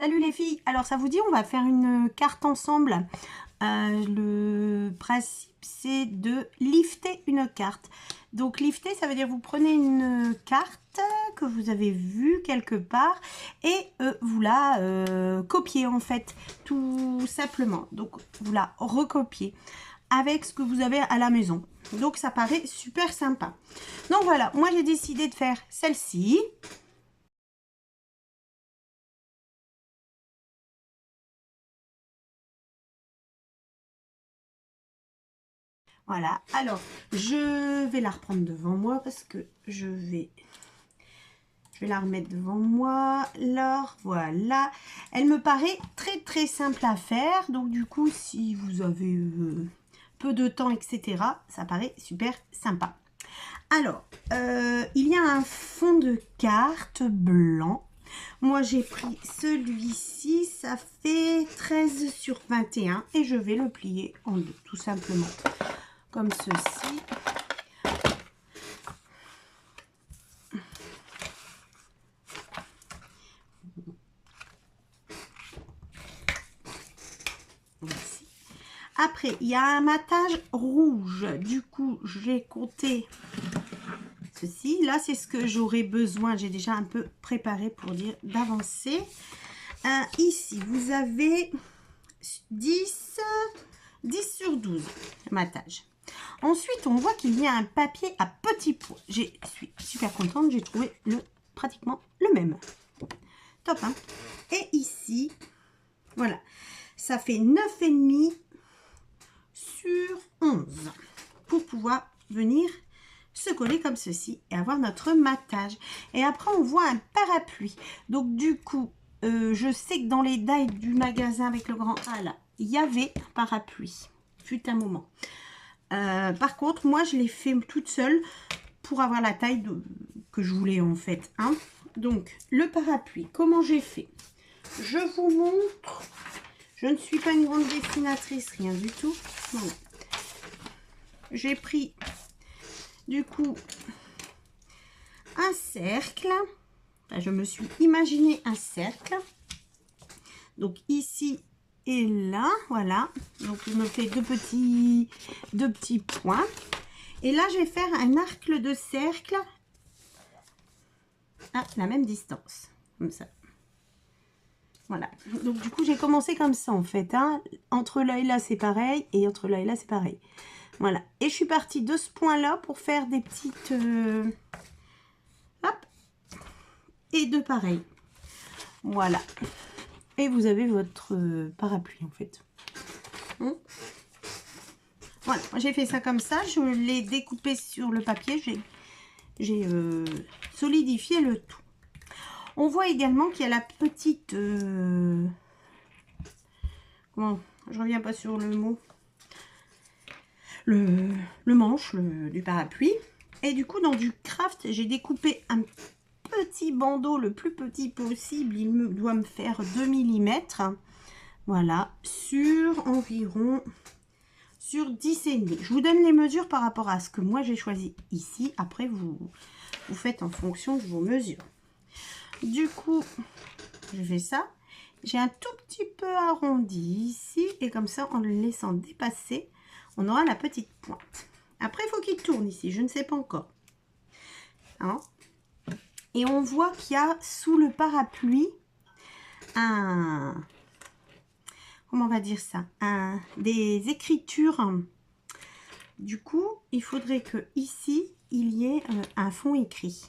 Salut les filles, alors ça vous dit on va faire une carte ensemble. Le principe c'est de lifter une carte. Donc lifter ça veut dire vous prenez une carte que vous avez vue quelque part et vous la copiez en fait tout simplement. Donc vous la recopiez avec ce que vous avez à la maison. Donc ça paraît super sympa. Donc voilà, moi j'ai décidé de faire celle-ci. Voilà, alors je vais la reprendre devant moi parce que je vais la remettre devant moi. Alors voilà, elle me paraît très simple à faire. Donc du coup, si vous avez peu de temps, etc., ça paraît super sympa. Alors, il y a un fond de carte blanc. Moi, j'ai pris celui-ci, ça fait 13 sur 21 et je vais le plier en deux, tout simplement. Comme ceci. Voici. Après, il y a un matage rouge. Du coup, j'ai compté ceci. Là, c'est ce que j'aurais besoin. J'ai déjà un peu préparé pour dire d'avancer. Ici, vous avez 10 sur 12 matage. Ensuite, on voit qu'il y a un papier à petits pois. Je suis super contente. J'ai trouvé pratiquement le même. Top, hein? Et ici, voilà. Ça fait 9,5 sur 11 pour pouvoir venir se coller comme ceci et avoir notre matage. Et après, on voit un parapluie. Donc, du coup, je sais que dans les dailles du magasin avec le grand A, là, il y avait un parapluie. Fut un moment. Par contre, moi, je l'ai fait toute seule pour avoir la taille que je voulais, en fait. Hein. Donc, le parapluie, comment j'ai fait? Je vous montre. Je ne suis pas une grande dessinatrice, rien du tout. Voilà. J'ai pris, du coup, un cercle. Enfin, je me suis imaginé un cercle. Donc, ici et là, voilà. Donc, je me fais deux petits points. Et là, je vais faire un arc de cercle à la même distance. Comme ça. Voilà, donc du coup j'ai commencé comme ça en fait, hein. Entre là et là c'est pareil, et entre là et là c'est pareil. Voilà, et je suis partie de ce point là pour faire des petites... hop, et deux pareils. Voilà, et vous avez votre parapluie en fait. Voilà, j'ai fait ça comme ça, je l'ai découpé sur le papier, j'ai solidifié le tout. On voit également qu'il y a la petite... comment? Je reviens pas sur le mot. Le manche du parapluie. Et du coup, dans du craft, j'ai découpé un petit bandeau le plus petit possible. Il doit me faire 2 mm. Voilà, sur environ... sur 10,5. Je vous donne les mesures par rapport à ce que moi j'ai choisi ici. Après, vous faites en fonction de vos mesures. Du coup, je fais ça. J'ai un tout petit peu arrondi ici. Et comme ça, en le laissant dépasser, on aura la petite pointe. Après, il faut qu'il tourne ici. Je ne sais pas encore. Hein? Et on voit qu'il y a sous le parapluie un... comment on va dire ça? Des écritures. Du coup, il faudrait que ici, il y ait un fond écrit.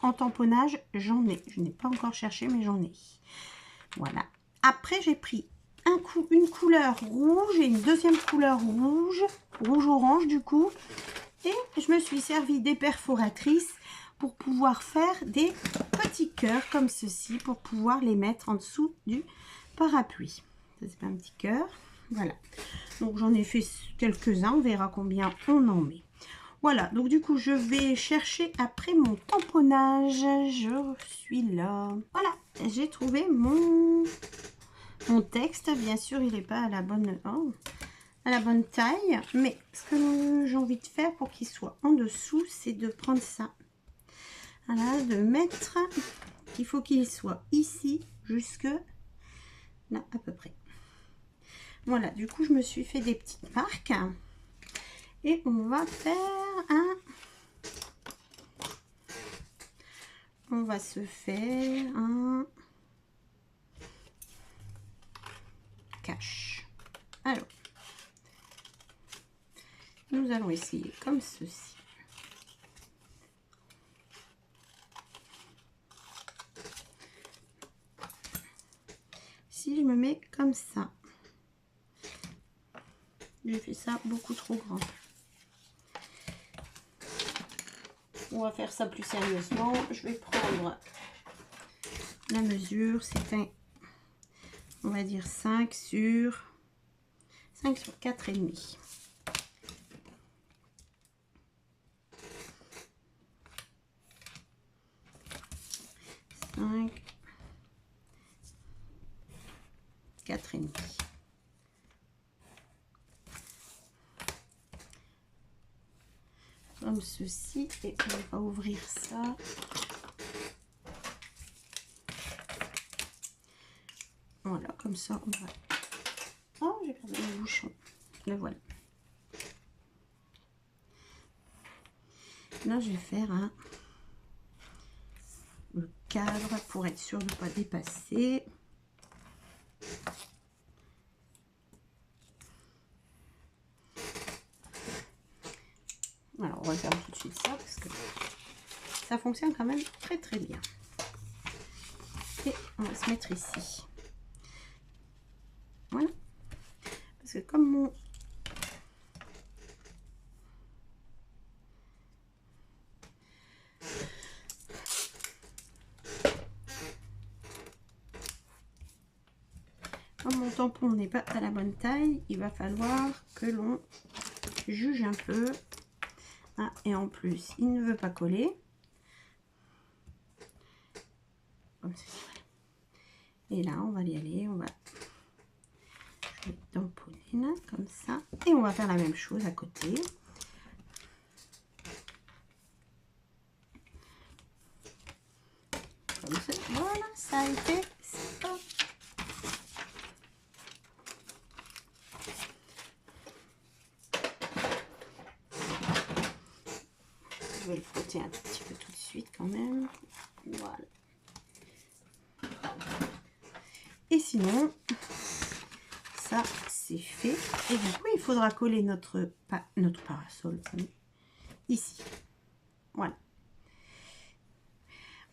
En tamponnage, j'en ai. Je n'ai pas encore cherché, mais j'en ai. Voilà. Après, j'ai pris une couleur rouge et une deuxième couleur rouge-orange du coup. Et je me suis servi des perforatrices pour pouvoir faire des petits cœurs comme ceci, pour pouvoir les mettre en dessous du parapluie. Ça, c'est un petit cœur. Voilà. Donc, j'en ai fait quelques-uns. On verra combien on en met. Voilà, donc du coup, je vais chercher après mon tamponnage. Je suis là. Voilà, j'ai trouvé mon texte. Bien sûr, il n'est pas à la bonne, à la bonne taille. Mais ce que j'ai envie de faire pour qu'il soit en dessous, c'est de prendre ça. Voilà, de mettre... Il faut qu'il soit ici jusque là à peu près. Voilà, du coup je me suis fait des petites marques et on va faire un, on va se faire un cache. Alors nous allons essayer comme ceci. Si je me mets comme ça, j'ai fait ça beaucoup trop grand. On va faire ça plus sérieusement. Je vais prendre la mesure. C'est un, on va dire 5 sur 4,5. 5, 4,5. Comme ceci, et on va ouvrir ça. Voilà, comme ça on va. Oh, j'ai perdu le bouchon. Le voilà. Là, je vais faire un le cadre pour être sûr de ne pas dépasser. Alors, on va faire tout de suite ça parce que ça fonctionne quand même très très bien. Et on va se mettre ici. Voilà. Parce que comme mon tampon n'est pas à la bonne taille, il va falloir que l'on juge un peu. Ah, et en plus, il ne veut pas coller. Comme ceci. Et là, on va y aller, on va tamponner là, comme ça. Et on va faire la même chose à côté. Comme ça. Voilà, ça a été stop. Je vais le frotter un petit peu tout de suite quand même. Voilà. Et sinon, ça c'est fait. Et du coup, il faudra coller notre parasol ici. Voilà.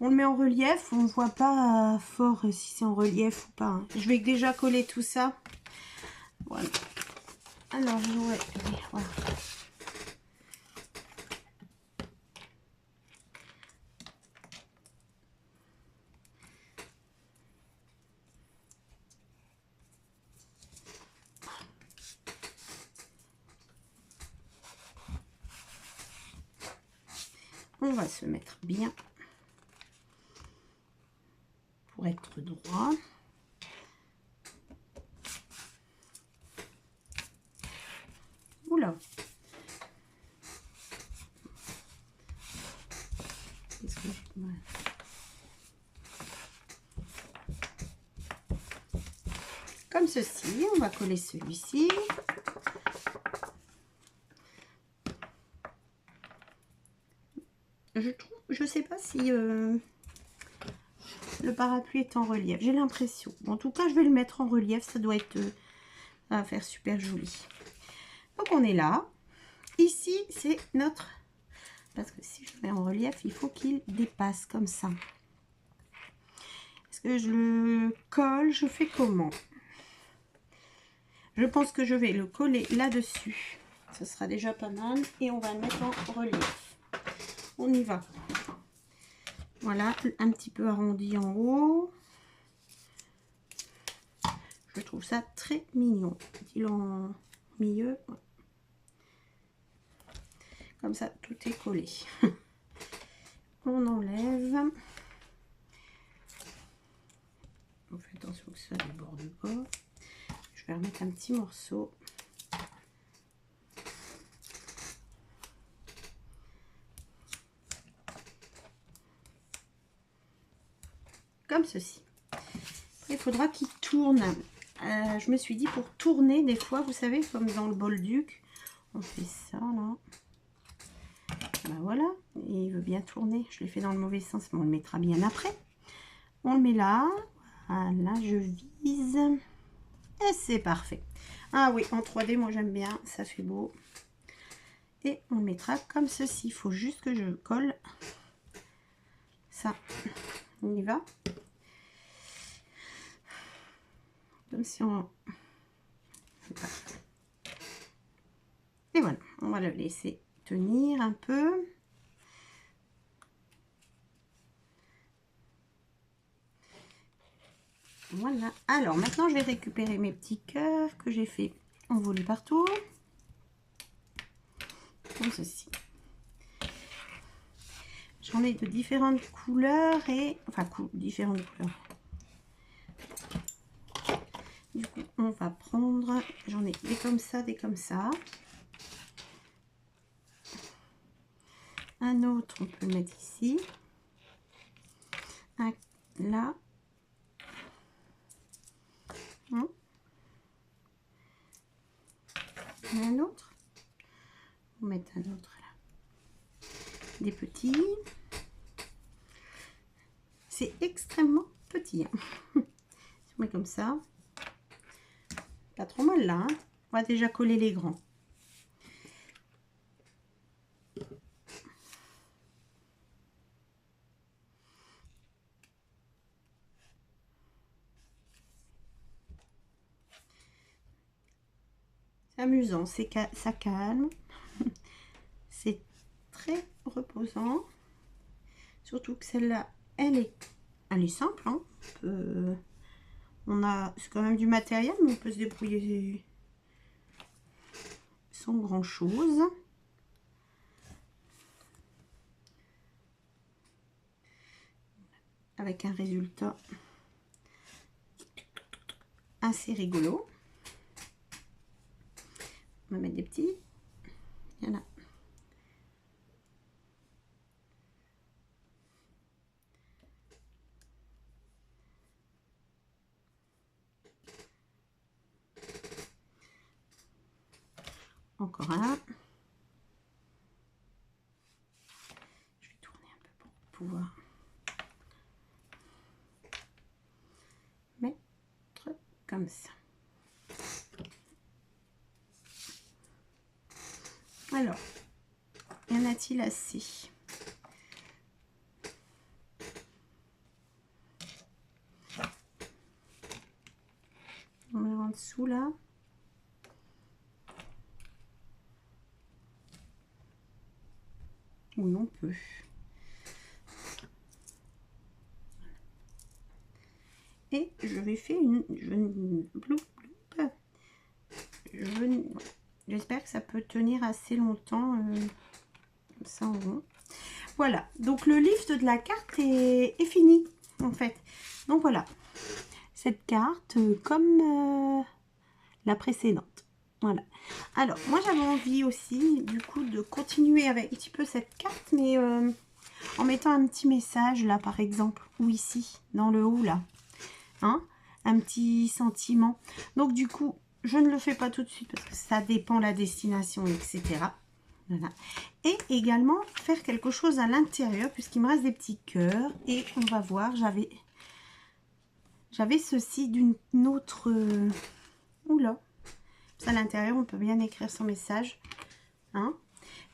On le met en relief. On ne voit pas fort si c'est en relief ou pas. Hein. Je vais déjà coller tout ça. Voilà. Alors, ouais, voilà. On va se mettre bien pour être droit. Oula. Qu'est-ce que je... ouais. Comme ceci, on va coller celui-ci. Je sais pas si le parapluie est en relief. J'ai l'impression. En tout cas, je vais le mettre en relief. Ça doit être à faire super joli. Donc on est là. Ici, c'est notre... Parce que si je le mets en relief, il faut qu'il dépasse comme ça. Est-ce que je le colle? Je fais comment? Je pense que je vais le coller là-dessus. Ce sera déjà pas mal. Et on va le mettre en relief. On y va. Voilà, un petit peu arrondi en haut. Je trouve ça très mignon. Il en milieu. Comme ça, tout est collé. On enlève. On fait attention que ça déborde pas. Je vais remettre un petit morceau. Comme ceci. Il faudra qu'il tourne. Je me suis dit pour tourner des fois, vous savez, comme dans le Bolduc, on fait ça là. Ben voilà, et il veut bien tourner. Je l'ai fait dans le mauvais sens, mais on le mettra bien après. On le met là. Voilà, je vise. Et c'est parfait. Ah oui, en 3D, moi j'aime bien, ça fait beau. Et on le mettra comme ceci. Il faut juste que je colle ça. On y va. Comme si on... Et voilà, on va le laisser tenir un peu. Voilà. Alors maintenant, je vais récupérer mes petits cœurs que j'ai fait envoler partout. Comme ceci. J'en ai de différentes couleurs et... Enfin, différentes couleurs. Du coup, on va prendre... J'en ai des comme ça, des comme ça. Un autre, on peut le mettre ici. Un là. Et un autre. On va mettre un autre là. Des petits. C'est extrêmement petit. Hein. Si on met comme ça. Pas trop mal là. Hein. On va déjà coller les grands. C'est amusant, ça calme. C'est très reposant. Surtout que celle-là, elle est simple. Hein. C'est quand même du matériel, mais on peut se débrouiller sans grand chose. Avec un résultat assez rigolo. On va mettre des petits. Il y en a. Encore un. Je vais tourner un peu pour pouvoir mettre comme ça. Alors, y en a-t-il assez? On met en dessous là. Oui, on peut. Et je vais faire j'espère que ça peut tenir assez longtemps comme ça en rond. Voilà, donc le lift de la carte est fini en fait. Donc voilà, cette carte comme la précédente. Voilà. Alors moi j'avais envie aussi du coup de continuer avec un petit peu cette carte, mais en mettant un petit message là par exemple, ou ici dans le haut là, hein, un petit sentiment. Donc du coup je ne le fais pas tout de suite parce que ça dépend la destination, etc. Voilà. Et également faire quelque chose à l'intérieur puisqu'il me reste des petits cœurs. Et on va voir, j'avais ceci d'une autre... Oula, à l'intérieur on peut bien écrire son message. Hein.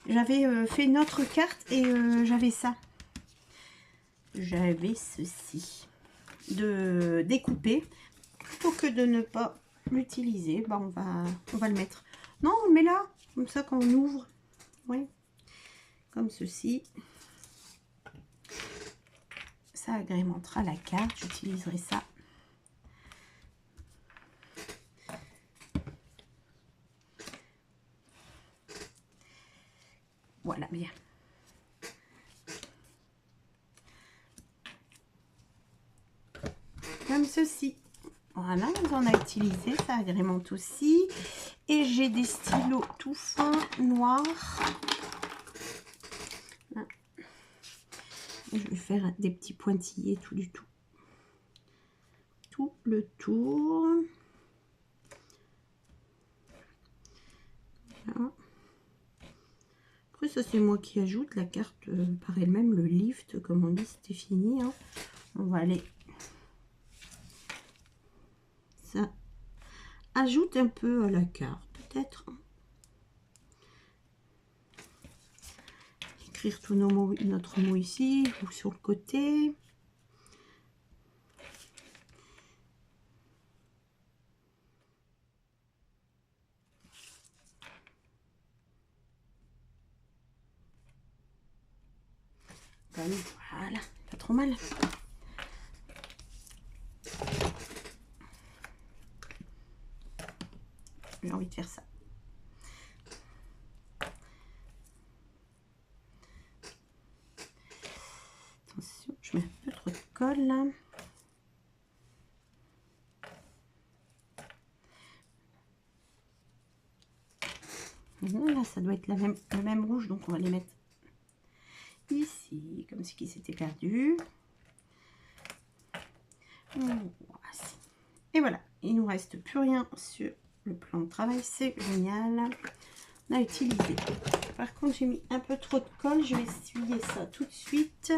J'avais fait une autre carte et j'avais ça. J'avais ceci de découper. Plutôt que de ne pas l'utiliser, bah on va le mettre. Non, on le met là, comme ça quand on ouvre. Oui, comme ceci. Ça agrémentera la carte. J'utiliserai ça. Voilà, bien. Comme ceci. Voilà, on a utilisé, ça agrémente aussi. Et j'ai des stylos tout fins, noirs. Je vais faire des petits pointillés tout du tout. tout le tour. Voilà. Après ça c'est moi qui ajoute la carte par elle-même, le lift comme on dit, c'était fini. Hein. On va aller... Ça ajoute un peu à la carte peut-être. Écrire tous nos mots, notre mot ici ou sur le côté. Voilà, pas trop mal. J'ai envie de faire ça. Attention, je mets un peu trop de colle là. Là, ça doit être le même rouge, donc on va les mettre ici, comme ce qui s'était perdu. Et voilà, il nous reste plus rien sur le plan de travail, c'est génial. On a utilisé. Par contre, j'ai mis un peu trop de colle, je vais essuyer ça tout de suite.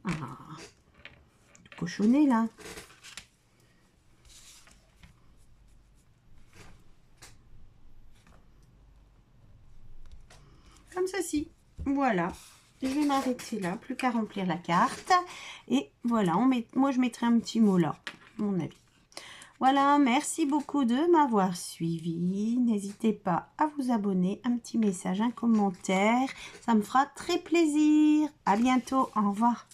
Ah, tout cochonné là. Comme ceci. Voilà. Je vais m'arrêter là, plus qu'à remplir la carte. Et voilà, moi je mettrai un petit mot là, à mon avis. Voilà, merci beaucoup de m'avoir suivi. N'hésitez pas à vous abonner, un petit message, un commentaire. Ça me fera très plaisir. À bientôt, au revoir.